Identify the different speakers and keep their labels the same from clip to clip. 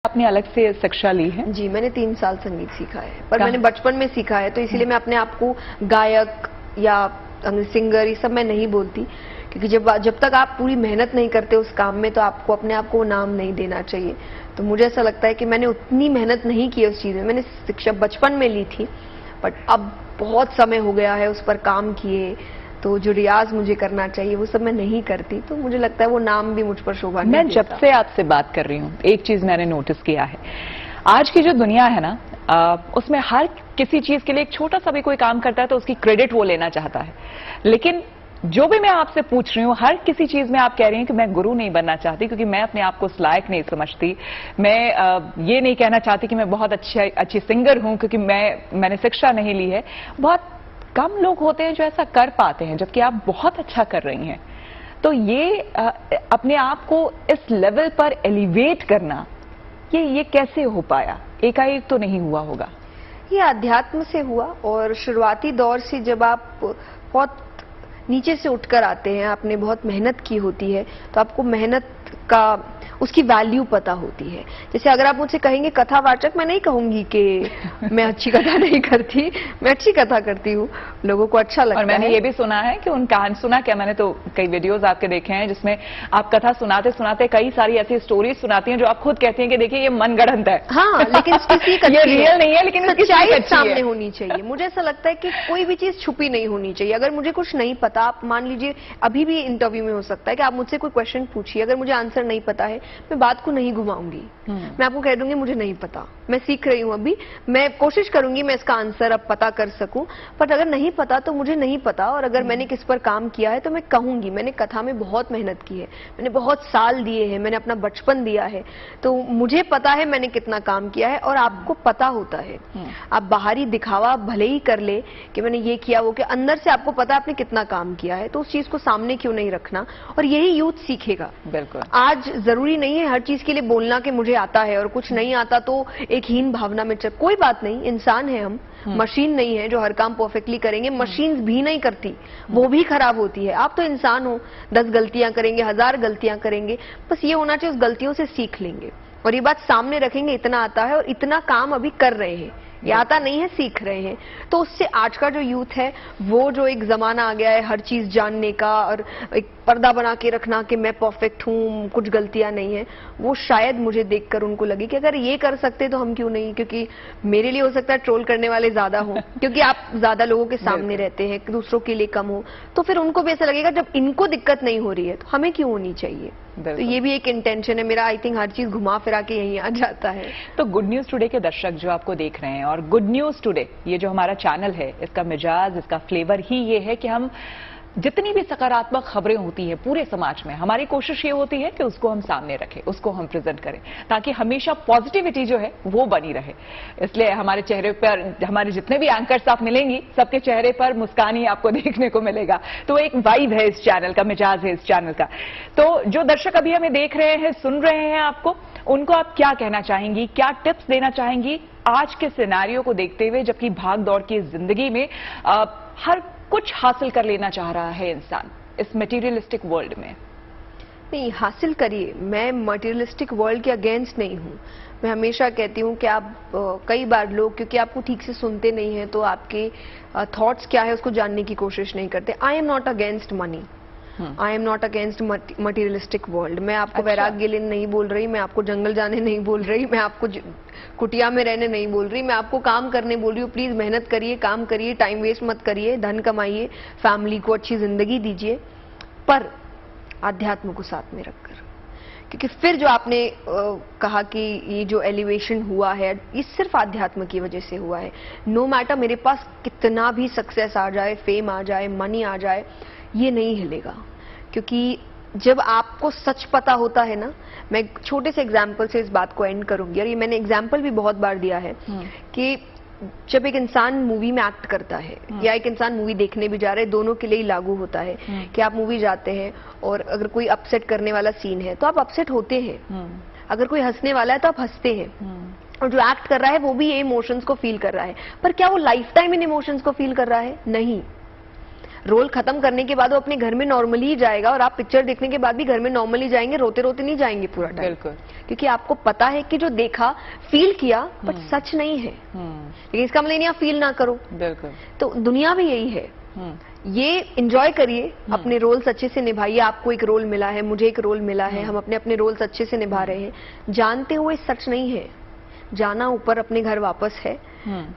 Speaker 1: आपने अलग से शिक्षा ली है?
Speaker 2: जी, मैंने 3 साल संगीत सीखा है, पर मैंने बचपन में सीखा है, तो इसीलिए मैं अपने आप को गायक या सिंगर ये सब मैं नहीं बोलती, क्योंकि जब तक आप पूरी मेहनत नहीं करते उस काम में, तो आपको अपने आप को नाम नहीं देना चाहिए। तो मुझे ऐसा लगता है कि मैंने उतनी मेहनत नहीं की उस चीज में। मैंने शिक्षा बचपन में ली थी, बट अब बहुत समय हो गया है उस पर काम किए, तो जो रियाज मुझे करना चाहिए वो सब मैं नहीं करती, तो मुझे लगता है वो नाम भी मुझ पर शोभा नहीं
Speaker 1: मैं
Speaker 2: देता।
Speaker 1: जब से आपसे बात कर रही हूँ एक चीज मैंने नोटिस किया है, आज की जो दुनिया है ना, उसमें हर किसी चीज के लिए एक छोटा सा भी कोई काम करता है तो उसकी क्रेडिट वो लेना चाहता है। लेकिन जो भी मैं आपसे पूछ रही हूँ, हर किसी चीज में आप कह रही हैं कि मैं गुरु नहीं बनना चाहती, क्योंकि मैं अपने आप को उस लायक नहीं समझती। मैं ये नहीं कहना चाहती कि मैं बहुत अच्छी सिंगर हूं, क्योंकि मैंने शिक्षा नहीं ली है। बहुत कम लोग होते हैं जो ऐसा कर पाते हैं, जबकि आप बहुत अच्छा कर रही हैं। तो ये अपने आप को इस लेवल पर एलिवेट करना, ये कैसे हो पाया? एकाएक तो नहीं हुआ होगा।
Speaker 2: ये अध्यात्म से हुआ, और शुरुआती दौर से जब आप बहुत नीचे से उठकर आते हैं, आपने बहुत मेहनत की होती है, तो आपको मेहनत का उसकी वैल्यू पता होती है। जैसे अगर आप मुझसे कहेंगे कथावाचक, मैं नहीं कहूंगी कि मैं अच्छी कथा नहीं करती, मैं अच्छी कथा करती हूँ, लोगों को अच्छा लगता है।
Speaker 1: और मैंने ये भी सुना है कि उन कहानी सुना क्या, मैंने तो कई वीडियोस आपके देखे हैं जिसमें आप कथा सुनाते सुनाते कई सारी ऐसी स्टोरीज सुनाती हैं जो आप खुद कहती हैं कि देखिए ये मनगढ़ंत है।
Speaker 2: हाँ, लेकिन
Speaker 1: ये रियल नहीं है, लेकिन
Speaker 2: सच्चाई सामने होनी चाहिए। मुझे ऐसा लगता है कि कोई भी चीज छुपी नहीं होनी चाहिए। अगर मुझे कुछ नहीं पता, आप मान लीजिए अभी भी इंटरव्यू में हो सकता है कि आप मुझसे कोई क्वेश्चन पूछिए, अगर मुझे आंसर नहीं पता है, मैं बात को नहीं घुमाऊंगी, मैं आपको कह दूंगी मुझे नहीं पता, मैं सीख रही हूं अभी, मैं कोशिश करूंगी मैं इसका आंसर अब पता कर सकूं। बट अगर नहीं पता तो मुझे नहीं पता, और अगर मैंने किस पर काम किया है तो मैं कहूंगी मैंने कथा में बहुत मेहनत की है, मैंने बहुत साल दिए हैं, मैंने अपना बचपन दिया है, तो मुझे पता है मैंने कितना काम किया है। और आपको पता होता है, आप बाहरी दिखावा भले ही कर ले कि मैंने ये किया वो किया, अंदर से आपको पता है आपने कितना काम किया है, तो उस चीज को सामने क्यों नहीं रखना। और यही यूथ सीखेगा।
Speaker 1: बिल्कुल,
Speaker 2: आज जरूरी नहीं है हर चीज के लिए बोलना कि मुझे आता है, और कुछ नहीं आता तो एक हीन भावना में चल, कोई बात नहीं, इंसान है हम, मशीन नहीं है जो हर काम परफेक्टली करेंगे। मशीन्स भी नहीं करती, वो भी खराब होती है। आप तो इंसान हो, 10 गलतियां करेंगे, 1000 गलतियां करेंगे, बस ये होना चाहिए उस गलतियों से सीख लेंगे और ये बात सामने रखेंगे इतना आता है और इतना काम अभी कर रहे हैं, ये आता नहीं है, सीख रहे हैं। तो उससे आज का जो यूथ है, वो जो एक जमाना आ गया है हर चीज जानने का और एक पर्दा बना के रखना कि मैं परफेक्ट हूं, कुछ गलतियां नहीं है, वो शायद मुझे देखकर उनको लगे कि अगर ये कर सकते तो हम क्यों नहीं। क्योंकि मेरे लिए हो सकता है ट्रोल करने वाले ज्यादा हो, क्योंकि आप ज्यादा लोगों के सामने रहते हैं, दूसरों के लिए कम हो, तो फिर उनको भी ऐसा लगेगा जब इनको दिक्कत नहीं हो रही है तो हमें क्यों होनी चाहिए। तो ये भी एक इंटेंशन है मेरा। आई थिंक हर चीज घुमा फिरा के यहीं आ जाता है।
Speaker 1: तो गुड न्यूज टुडे के दर्शक जो आपको देख रहे हैं, और गुड न्यूज टुडे ये जो हमारा चैनल है, इसका मिजाज, इसका फ्लेवर ही ये है कि हम जितनी भी सकारात्मक खबरें होती हैं पूरे समाज में, हमारी कोशिश ये होती है कि उसको हम सामने रखें, उसको हम प्रेजेंट करें, ताकि हमेशा पॉजिटिविटी जो है वो बनी रहे। इसलिए हमारे चेहरे पर, हमारे जितने भी एंकर्स आप मिलेंगी, सबके चेहरे पर मुस्कान ही आपको देखने को मिलेगा। तो एक वाइब है इस चैनल का, मिजाज है इस चैनल का। तो जो दर्शक अभी हमें देख रहे हैं, सुन रहे हैं आपको, उनको आप क्या कहना चाहेंगी, क्या टिप्स देना चाहेंगी आज के सिनेरियो को देखते हुए, जबकि भाग दौड़ की जिंदगी में हर कुछ हासिल कर लेना चाह रहा है इंसान इस मटेरियलिस्टिक वर्ल्ड में?
Speaker 2: नहीं, हासिल करिए। मैं मटेरियलिस्टिक वर्ल्ड के अगेंस्ट नहीं हूं। मैं हमेशा कहती हूं कि आप कई बार लोग क्योंकि आपको ठीक से सुनते नहीं है तो आपके थॉट्स क्या है उसको जानने की कोशिश नहीं करते। I am not against money, I am not against materialistic world. मैं आपको वैराग्य लेने नहीं बोल रही, मैं आपको जंगल जाने नहीं बोल रही, मैं आपको कुटिया में रहने नहीं बोल रही, मैं आपको काम करने बोल रही हूँ। प्लीज मेहनत करिए, काम करिए, टाइम वेस्ट मत करिए, धन कमाइए, फैमिली को अच्छी जिंदगी दीजिए, पर आध्यात्म को साथ में रखकर। क्योंकि फिर जो आपने कहा कि ये जो एलिवेशन हुआ है ये सिर्फ आध्यात्म की वजह से हुआ है। नो मैटर मेरे पास कितना भी सक्सेस आ जाए, फेम आ जाए, मनी आ जाए, ये नहीं हिलेगा। क्योंकि जब आपको सच पता होता है ना, मैं एक छोटे से एग्जाम्पल से इस बात को एंड करूंगी, और ये मैंने एग्जाम्पल भी बहुत बार दिया है कि जब एक इंसान मूवी में एक्ट करता है या एक इंसान मूवी देखने भी जा रहा है, दोनों के लिए ही लागू होता है कि आप मूवी जाते हैं और अगर कोई अपसेट करने वाला सीन है तो आप अपसेट होते हैं, अगर कोई हंसने वाला है तो आप हंसते हैं, और जो एक्ट कर रहा है वो भी ये इमोशंस को फील कर रहा है। पर क्या वो लाइफ टाइम इन इमोशंस को फील कर रहा है? नहीं। रोल खत्म करने के बाद वो अपने घर में नॉर्मली ही जाएगा और आप पिक्चर देखने के बाद भी घर में नॉर्मली जाएंगे, रोते रोते नहीं जाएंगे पूरा टाइम।
Speaker 1: बिल्कुल।
Speaker 2: क्योंकि आपको पता है कि जो देखा, फील किया, बट सच नहीं है। लेकिन इसका मतलब नहीं आप फील ना करो।
Speaker 1: बिल्कुल।
Speaker 2: तो दुनिया भी यही है। ये एंजॉय करिए, अपने रोल्स अच्छे से निभाइए। आपको एक रोल मिला है, मुझे एक रोल मिला है, हम अपने अपने रोल्स अच्छे से निभा रहे हैं, जानते हुए सच नहीं है। जाना ऊपर, अपने घर वापस है।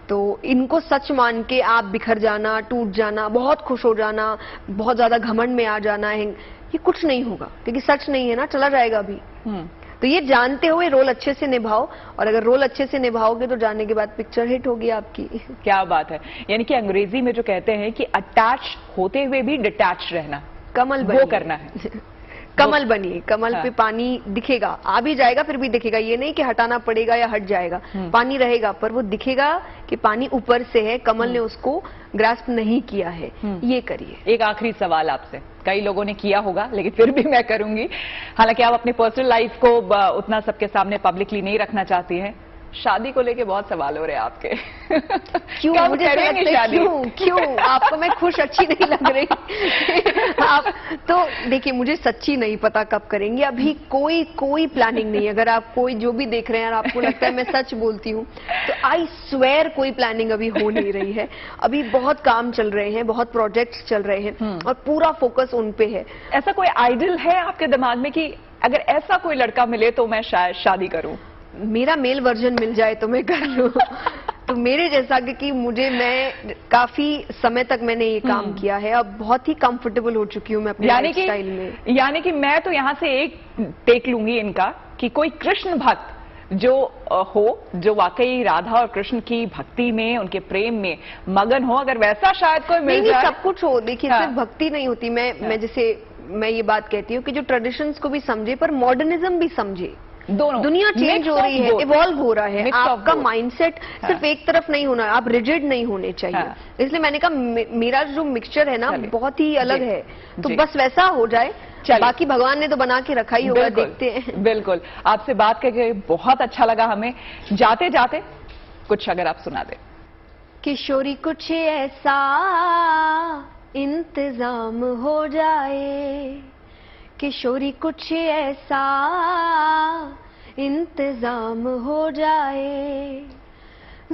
Speaker 2: तो इनको सच मान के आप बिखर जाना, टूट जाना, बहुत खुश हो जाना, बहुत ज्यादा घमंड में आ जाना है, ये कुछ नहीं होगा, क्योंकि सच नहीं है ना, चला जाएगा अभी। तो ये जानते हुए रोल अच्छे से निभाओ, और अगर रोल अच्छे से निभाओगे तो जाने के बाद पिक्चर हिट होगी आपकी।
Speaker 1: क्या बात है। यानी कि अंग्रेजी में जो कहते हैं कि अटैच होते हुए भी डिटैच रहना,
Speaker 2: कमल
Speaker 1: वो करना है।
Speaker 2: कमल बनिए, कमल पे पानी दिखेगा, आ भी जाएगा फिर भी दिखेगा, ये नहीं कि हटाना पड़ेगा या हट जाएगा। पानी रहेगा पर वो दिखेगा कि पानी ऊपर से है, कमल ने उसको ग्रास्प नहीं किया है। ये करिए।
Speaker 1: एक आखिरी सवाल आपसे, कई लोगों ने किया होगा लेकिन फिर भी मैं करूंगी, हालांकि आप अपनी पर्सनल लाइफ को उतना सबके सामने पब्लिकली नहीं रखना चाहती हैं, शादी को लेके बहुत सवाल हो रहे हैं आपके।
Speaker 2: क्यों?
Speaker 1: कब
Speaker 2: मुझे
Speaker 1: करेंगे शादी?
Speaker 2: क्यों आपको मैं खुश अच्छी नहीं लग रही? आप तो देखिए, मुझे सच्ची नहीं पता कब करेंगे, अभी कोई प्लानिंग नहीं। अगर आप कोई जो भी देख रहे हैं और आपको लगता है मैं सच बोलती हूँ, तो आई स्वेयर कोई प्लानिंग अभी हो नहीं रही है। अभी बहुत काम चल रहे हैं, बहुत प्रोजेक्ट्स चल रहे हैं और पूरा फोकस उन पे है।
Speaker 1: ऐसा कोई आइडल है आपके दिमाग में कि अगर ऐसा कोई लड़का मिले तो मैं शायद शादी करूं?
Speaker 2: मेरा मेल वर्जन मिल जाए तो मैं कर लूं। तो मेरे जैसा, क्योंकि मैं काफी समय तक मैंने ये काम किया है, अब बहुत ही कंफर्टेबल हो चुकी हूँ मैं अपने लाइफस्टाइल में।
Speaker 1: यानी कि मैं तो यहाँ से एक टेक लूंगी इनका कि कोई कृष्ण भक्त जो हो, जो वाकई राधा और कृष्ण की भक्ति में, उनके प्रेम में मगन हो, अगर वैसा शायद कोई मिल जाए।
Speaker 2: सब कुछ हो, देखिए सिर्फ भक्ति नहीं होती। मैं जैसे मैं ये बात कहती हूँ कि जो ट्रेडिशंस को भी समझे पर मॉडर्निज्म भी समझे।
Speaker 1: दोनों,
Speaker 2: दुनिया चेंज हो रही है, इवॉल्व हो रहा है, आपका माइंडसेट सिर्फ एक तरफ नहीं होना, आप रिजिड नहीं होने चाहिए। इसलिए मैंने कहा मेरा जो मिक्सचर है ना बहुत ही अलग है, तो बस वैसा हो जाए। बाकी भगवान ने तो बना के रखा ही होगा, देखते हैं।
Speaker 1: बिल्कुल। आपसे बात करके बहुत अच्छा लगा हमें। जाते जाते कुछ अगर आप सुना दे।
Speaker 2: किशोरी कुछ ऐसा इंतजाम हो जाए, किशोरी कुछ ऐसा इंतजाम हो जाए,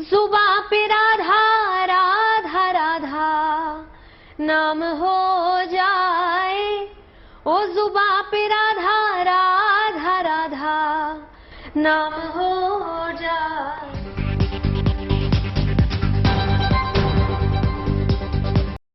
Speaker 2: जुबां पे राधा राधा राधा नाम हो जाए, ओ जुबां पे राधा राधा राधा नाम हो